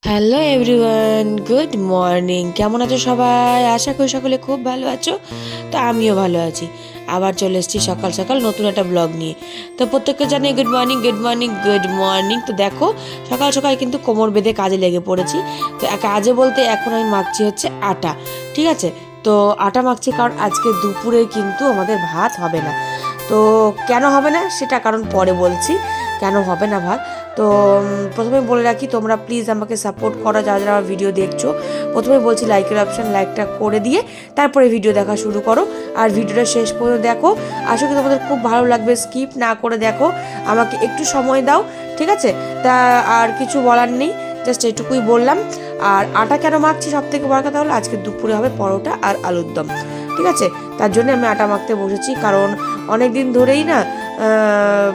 Hello everyone, good morning. কেমন আছো সবাই? আশা করি সকলে খুব ভালো আছো। তো আমিও ভালো আছি। আবার চলে এসেছি সকাল সকাল নতুন একটা ব্লগ নিয়ে। তো প্রত্যেককে জানিয়ে good morning, good morning, good morning. তো দেখো, সকাল সকাল কিন্তু কোমর বেঁধে কাজে লেগে পড়েছি। তো কাজে বলতে এখন আমি মাখছি হচ্ছে আটা, ঠিক আছে? তো আটা মাখছি কারণ আজকে দুপুরে কিন্তু আমাদের ভাত হবে না। তো কেন হবে না সেটা কারণ পরে বলছি, কেন হবে না ভাত। তো প্রথমে বলে রাখি, তোমরা প্লিজ আমাকে সাপোর্ট করো, যারা যারা আমার ভিডিও দেখছো। প্রথমে বলছি লাইকের অপশান, লাইকটা করে দিয়ে তারপরে ভিডিও দেখা শুরু করো। আর ভিডিওটা শেষ পর্যন্ত দেখো, আশা করি তোমাদের খুব ভালো লাগবে। স্কিপ না করে দেখো, আমাকে একটু সময় দাও, ঠিক আছে? তা আর কিছু বলার নেই, জাস্ট এটুকুই বললাম। আর আটা কেন মাখছি, সব থেকে বড় কথা হলো আজকে দুপুরে হবে পরোটা আর আলুর দম, ঠিক আছে? তার জন্য আমি আটা মাখতে বসেছি, কারণ অনেক দিন ধরেই না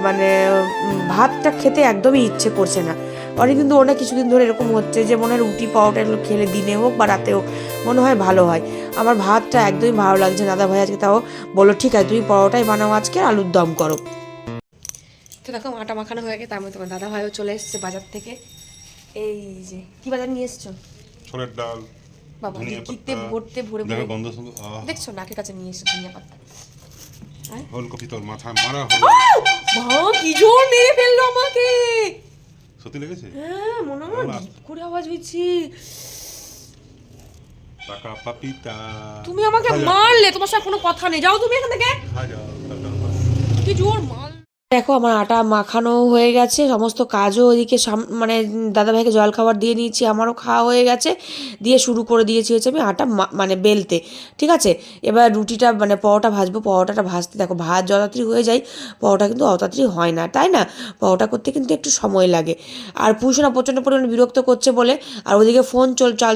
মানে ভাতটা খেতে একদমই ইচ্ছে করছে না। অনেক কিন্তু ওটা কিছুদিন ধরে এরকম হচ্ছে যে মনে হয় রুটি পাউডার খেলে দিনে হোক বা রাতে হোক মনে হয় ভালো হয়। আমার ভাতটা একদমই ভালো লাগছে। দাদা ভাই আজকে তাও বললো ঠিক আছে তুমি পরোটাই বানাও, আজকে আলুর দম করো। তো দেখো আটা মাখানো হয়ে গেছে, তার মধ্যে তোমার দাদা ভাইও চলে এসছে বাজার থেকে। এই যে কি বাজার নিয়ে এসছো? ছোলের ডাল, বাবা ধনিয়া কিতে পাতা, ভরতে ভরে দেখো ভরে গন্ধ শুধু দেখছো, নাকের কাছে নিয়ে এসছো ধনিয়া পাতা। ফুলকপি তোর মাথা মারা হলো। মা কি জোর মেরে ফেললো আমাকে! সত্যি লেগেছে? হ্যাঁ, মনে হয় ডিপ করে আওয়াজ হয়েছি। টাকা পাপিতা। তুমি আমাকে মারলে, তোমার সাথে কোনো কথা নেই, যাও তুমি এখান থেকে। খা যাও কি জোর মাল! দেখো আমার আটা মাখানো হয়ে গেছে, সমস্ত কাজও ওইদিকে মানে দাদাভাইকে জল খাবার দিয়ে নিয়েছি, আমারও খাওয়া হয়ে গেছে। দিয়ে শুরু করে দিয়েছি হচ্ছে আমি আটা মানে বেলতে, ঠিক আছে? এবার রুটিটা মানে পরোটা ভাজবো। পরোটাটা ভাজতে দেখো ভাত যত তাড়াতাড়ি হয়ে যায়, পরোটা কিন্তু অত তাড়াতাড়ি হয় না, তাই না? পরোটা করতে কিন্তু একটু সময় লাগে। আর পুষোনা প্রচণ্ড পরিমাণে বিরক্ত করছে বলে, আর ওদিকে ফোন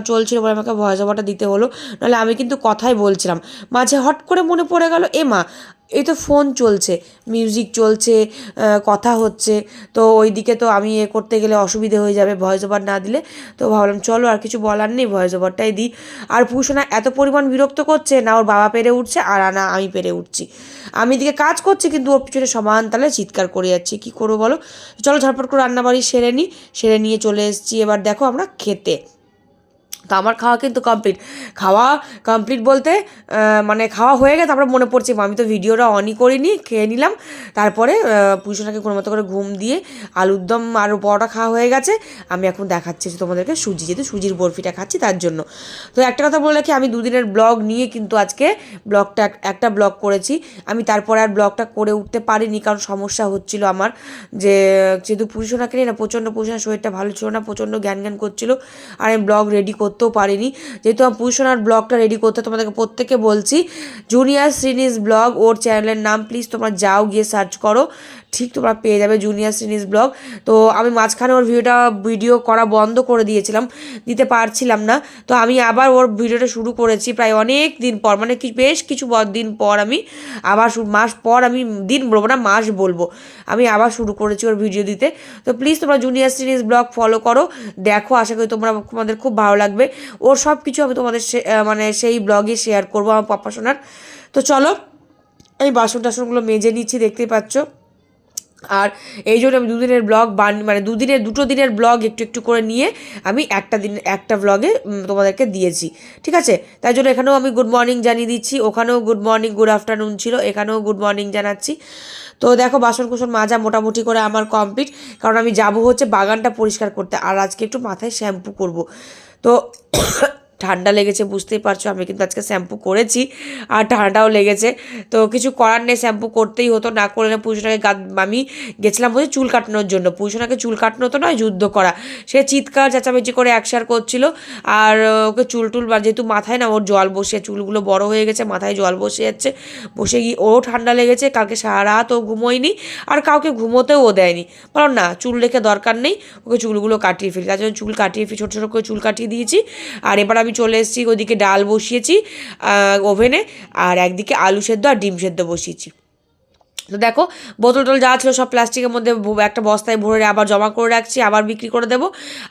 চলছিল বলে আমাকে ভয়েস ওভারটা দিতে হলো। নাহলে আমি কিন্তু কথাই বলছিলাম, মাঝে হট করে মনে পড়ে গেল এ মা, এই তো ফোন চলছে, মিউজিক চলছে, কথা হচ্ছে। তো ওইদিকে তো আমি করতে গেলে অসুবিধে হয়ে যাবে ভয়েস ওভার না দিলে। তো ভাবলাম চলো আর কিছু বলার নেই, ভয়েস ওভারটাই দিই। আর পুষোনা এত পরিমাণ বিরক্ত করছে, না ওর বাবা পেরে উঠছে আর না আমি পেরে উঠছি। আমি এদিকে কাজ করছি কিন্তু ওর পিছনে সমান তালে চিৎকার করে যাচ্ছি, কী করবো বলো? চলো ঝটপট করে রান্নাবাড়ি সেরে নিই। সেরে নিয়ে চলে এসেছি এবার দেখো আমরা খেতে। তো আমার খাওয়া কিন্তু কমপ্লিট। খাওয়া কমপ্লিট বলতে মানে খাওয়া হয়ে গেছে, তারপরে মনে পড়ছে আমি তো ভিডিওটা অনই করিনি, খেয়ে নিলাম। তারপরে পুজোটাকে কোনো মতো করে ঘুম দিয়ে আলুর দম আর পরোটা খাওয়া হয়ে গেছে। আমি এখন দেখাচ্ছি তোমাদেরকে সুজি, যেহেতু সুজির বরফিটা খাচ্ছি তার জন্য। তো একটা কথা বলে রাখি, আমি দুদিনের ব্লগ নিয়ে কিন্তু আজকে ব্লগটা একটা ব্লগ করেছি। আমি তারপরে আর ব্লগটা করে উঠতে পারিনি, কারণ সমস্যা হচ্ছিল আমার, যে যেহেতু পুজোটাকে নিয়ে না প্রচণ্ড শরীরটা ভালো ছিল না, প্রচণ্ড জ্ঞান করছিল। আর আমি ব্লগ রেডি করতেও পারিনি। যেহেতু আমার পুষোনার ব্লগটা রেডি করতে তোমাদেরকে প্রত্যেকে বলছি, জুনিয়র শ্রীনিস ব্লগ ওর চ্যানেলের নাম, প্লিজ তোমরা যাও গিয়ে সার্চ করো, ঠিক তোমরা পেয়ে যাবে জুনিয়র শ্রীনিস ব্লগ। তো আমি মাঝখানে ওর ভিডিও করা বন্ধ করে দিয়েছিলাম, দিতে পারছিলাম না। তো আমি আবার ওর ভিডিওটা শুরু করেছি প্রায় অনেক দিন পর, মানে বেশ কিছু দিন পর আমি আবার মাস পর, আমি দিন বলবো না মাস বলবো, আমি আবার শুরু করেছি ওর ভিডিও দিতে। তো প্লিজ তোমরা জুনিয়র শ্রীনিস ব্লগ ফলো করো, দেখো, আশা করি তোমাদের খুব ভালো লাগবে। ওর সব কিছু আমি তোমাদের মানে সেই ব্লগে শেয়ার করবো আমার পাপা সোনার। তো চলো, আমি বাসন টাসনগুলো মেজে নিচ্ছি, দেখতেই পাচ্ছ। আর এই জন্য আমি দুদিনের ব্লগ মানে দুটো দিনের ব্লগ একটু একটু করে নিয়ে আমি একটা ব্লগে তোমাদেরকে দিয়েছি, ঠিক আছে? তাই জন্য এখানেও আমি গুড মর্নিং জানিয়ে দিচ্ছি, ওখানেও গুড মর্নিং গুড আফটারনুন ছিল, এখানেও গুড মর্নিং জানাচ্ছি। তো দেখো বাসন কুসন মাজা মোটামুটি করে আমার কমপ্লিট, কারণ আমি যাবো হচ্ছে বাগানটা পরিষ্কার করতে, আর আজকে একটু মাথায় শ্যাম্পু করব। তো ঠান্ডা লেগেছে বুঝতেই পারছো, আমি কিন্তু আজকে শ্যাম্পু করেছি আর ঠান্ডাও লেগেছে। তো কিছু করার নেই, শ্যাম্পু করতেই হতো, না করলে পুজোটাকে আমি গেছিলাম বলছি চুল কাটানোর জন্য, পুজোটাকে চুল কাটানো তো নয়, যুদ্ধ করা। সে চিৎকার চেঁচামেচি করে একসার করছিল। আর ওকে চুল যেহেতু মাথায় না ওর জল বসে, চুলগুলো বড় হয়ে গেছে, মাথায় জল বসে যাচ্ছে, বসে গিয়ে ওরও ঠান্ডা লেগেছে, কালকে সারা রাত ও ঘুমোয়নি, আর কাউকে ঘুমোতেও ও দেয়নি। বলো না চুল রেখে দরকার নেই, ওকে চুলগুলো কাটিয়ে ফেলি, তার জন্য চুল কাটিয়ে ছোটো ছোটো করে চুল কাটিয়ে দিয়েছি। আর এবার আমি চলে এসেছি ওদিকে ডাল বসিয়েছি ওভেনে, আর একদিকে আলু সেদ্ধ আর ডিম সেদ্ধ বসিয়েছি। তো দেখো বোতল টোল যা ছিল সব প্লাস্টিকের মধ্যে একটা বস্তায় ভরে আবার জমা করে রাখছি, আবার বিক্রি করে দেবো।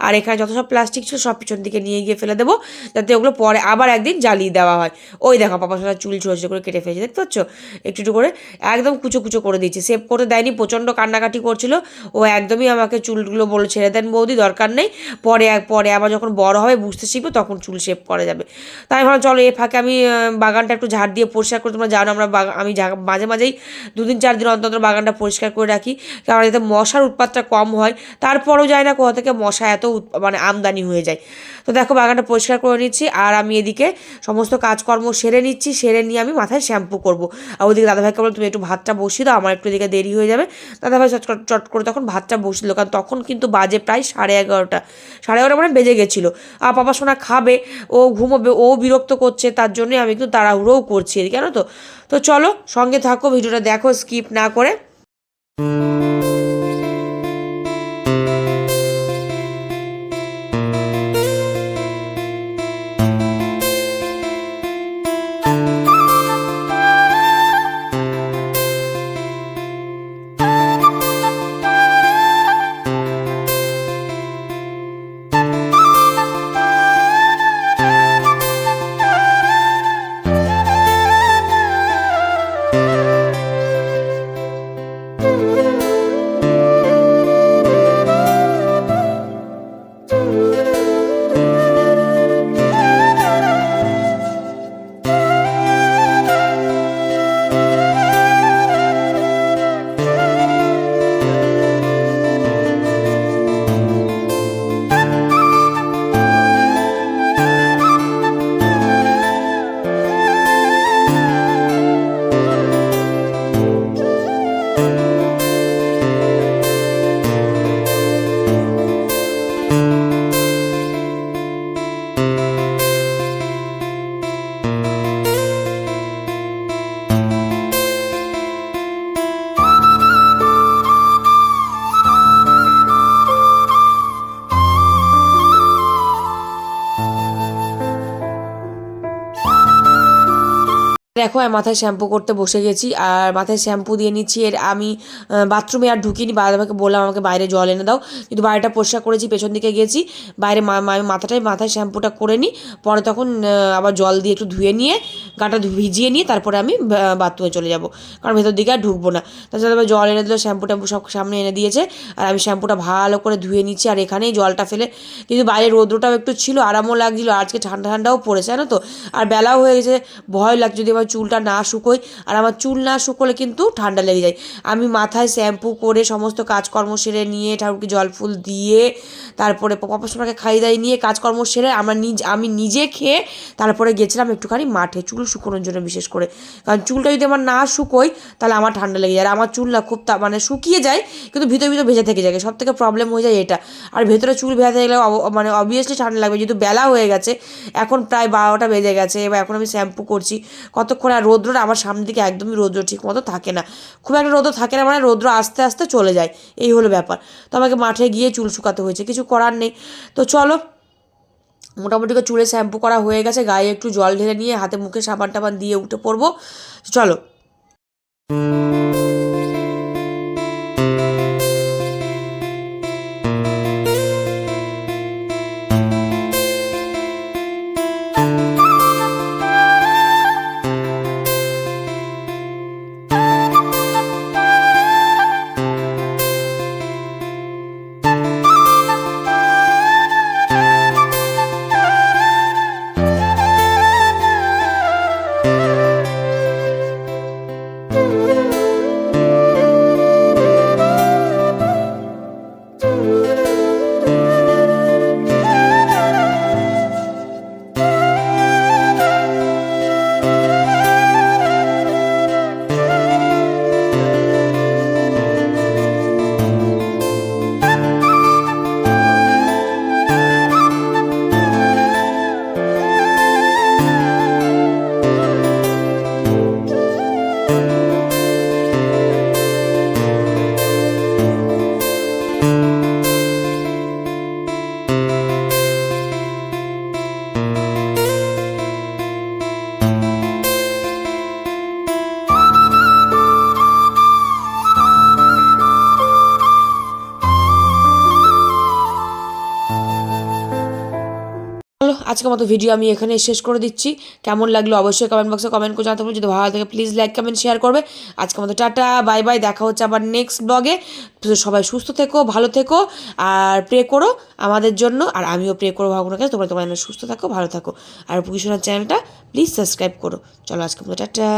আর এখানে যত সব প্লাস্টিক ছিল সব পিছন দিকে নিয়ে গিয়ে ফেলে দেবো, যাতে ওগুলো পরে আবার একদিন জ্বালিয়ে দেওয়া হয়। ওই দেখো পাপা সোনার চুল ছোটো ছোটো করে কেটে ফেলেছে, দেখতে পাচ্ছ, একটু একটু করে একদম কুচো কুচো করে দিয়েছি। সেভ করতে দেয়নি, প্রচণ্ড কান্নাকাটি করছিল। ও একদমই আমাকে চুলগুলো বলে ছেড়ে দেন বৌদি, দরকার নেই, পরে পরে আবার যখন বড় হবে বুঝতে শিখবে তখন চুল শেভ করা যাবে। তাই ভাবলাম চলো এ ফাঁকে আমি বাগানটা একটু ঝাড় দিয়ে পরিষ্কার করে, তোমরা জানো আমরা আমি মাঝে মাঝেই 2 দিন 4 দিন অন্তর বাগানটা পরিষ্কার করে রাখি, কারণ যাতে মশার উৎপাতটা কম হয়। তারপরেও যায় না কোথা থেকে মশা এত মানে আমদানি হয়ে যায়। তো দেখো বাগানটা পরিষ্কার করে নিচ্ছি, আর আমি এদিকে সমস্ত কাজকর্ম সেরে নিচ্ছি, সেরে নিয়ে আমি মাথায় শ্যাম্পু করবো। আর ওদিকে দাদাভাইকে বলো তুমি একটু ভাতটা বসিয়ে দাও, আমার একটু এদিকে দেরি হয়ে যাবে। দাদাভাই চট করে তখন ভাতটা বসিল, কারণ তখন কিন্তু বাজে প্রায় 11:30, 11:30 মানে বেজে গেছিলো। আর পাপা সোনা খাবে, ও ঘুমোবে, ও বিরক্ত করছে, তার জন্যই আমি কিন্তু তাড়াহুড়োও করছি এদিকে, জানো তো। তো চলো সঙ্গে থাকো, ভিডিওটা দেখো স্কিপ না করে। দেখো আমি মাথায় শ্যাম্পু করতে বসে গেছি, আর মাথায় শ্যাম্পু দিয়ে নিচ্ছি। এর আমি বাথরুমে আর ঢুকিনি, আমাকে বললাম আমাকে বাইরে জল এনে দাও, কিন্তু বাড়িটা পরিষ্কার করেছি, পেছন দিকে গেছি বাইরে আমি মাথায় শ্যাম্পুটা করে নিই, পরে তখন আবার জল দিয়ে একটু ধুয়ে নিয়ে গাটা ভিজিয়ে নিয়ে তারপরে আমি বাথরুমে চলে যাব, কারণ ভেতর দিকে আর ঢুকবো না। তাছাড়া আবার জল এনে দিল, শ্যাম্পু ট্যাম্পু সব সামনে এনে দিয়েছে, আর আমি শ্যাম্পুটা ভালো করে ধুয়ে নিচ্ছি। আর এখানেই জলটা ফেলে, কিন্তু বাইরে রৌদ্রটাও একটু ছিল, আরামও লাগছিল, আজকে ঠান্ডা ঠান্ডাও পড়েছে, জানো তো। আর বেলাও হয়ে গেছে, ভয় লাগছে যদি আমার চুলটা না শুকোয়, আর আমার চুল না শুকোলে কিন্তু ঠান্ডা লেগে যায়। আমি মাথায় শ্যাম্পু করে সমস্ত কাজকর্ম সেরে নিয়ে ঠাকুরকে জল ফুল দিয়ে তারপরে পাপা সোনাকে খাইয়ে দাইয়ে নিয়ে কাজকর্ম সেরে আমি নিজে খেয়ে তারপরে গেছিলাম একটুখানি মাঠে চুল শুকোনোর জন্য, বিশেষ করে কারণ চুলটা যদি আমার না শুকোয় তাহলে আমার ঠান্ডা লেগে যায়। আর আমার চুল না খুব মানে শুকিয়ে যায়, কিন্তু ভিতরে ভিতরে ভেজে থেকে যায়, সব থেকে প্রবলেম হয়ে যায় এটা। আর ভেতরে চুল ভেজা থেকে গেলে মানে অবভিয়াসলি ঠান্ডা লাগবে, যেহেতু বেলা হয়ে গেছে, এখন প্রায় 12টা বেজে গেছে। এবার এখন আমি শ্যাম্পু করছি কতক্ষণ। আর রৌদ্রটা আমার সামনের দিকে একদমই রৌদ্র ঠিক মতো থাকে না, খুব একটা রৌদ্র থাকে না, মানে রৌদ্র আস্তে আস্তে চলে যায়, এই হলো ব্যাপার। তো আমাকে মাঠে গিয়ে চুল শুকাতে হয়েছে, কিছু করার নেই। তো চলো মোটামুটি করে চুলে শ্যাম্পু করা হয়ে গেছে, গায়ে একটু জল ঢেলে নিয়ে হাতে মুখে সাবান টাবান দিয়ে উঠে পড়বো, চলো। আজকের মতো ভিডিও আমি এখানে শেষ করে দিচ্ছি। কেমন লাগলো অবশ্যই কমেন্ট বক্সে কমেন্ট করে জানাতে পারো। যদি ভালো থাকে প্লিজ লাইক কমেন্ট শেয়ার করবে। আজকের মতো টাটা বাই বাই, দেখা হচ্ছে আবার নেক্সট ব্লগে। তো সবাই সুস্থ থেকো, ভালো থেকো, আর প্রে করো আমাদের জন্য, আর আমিও প্রে করবো ভগবানের কাছে তোমরা সুস্থ থাকো, ভালো থাকো। আর পুকিশোনার চ্যানেলটা প্লিজ সাবস্ক্রাইব করো। চলো আজকের মতো টাটা।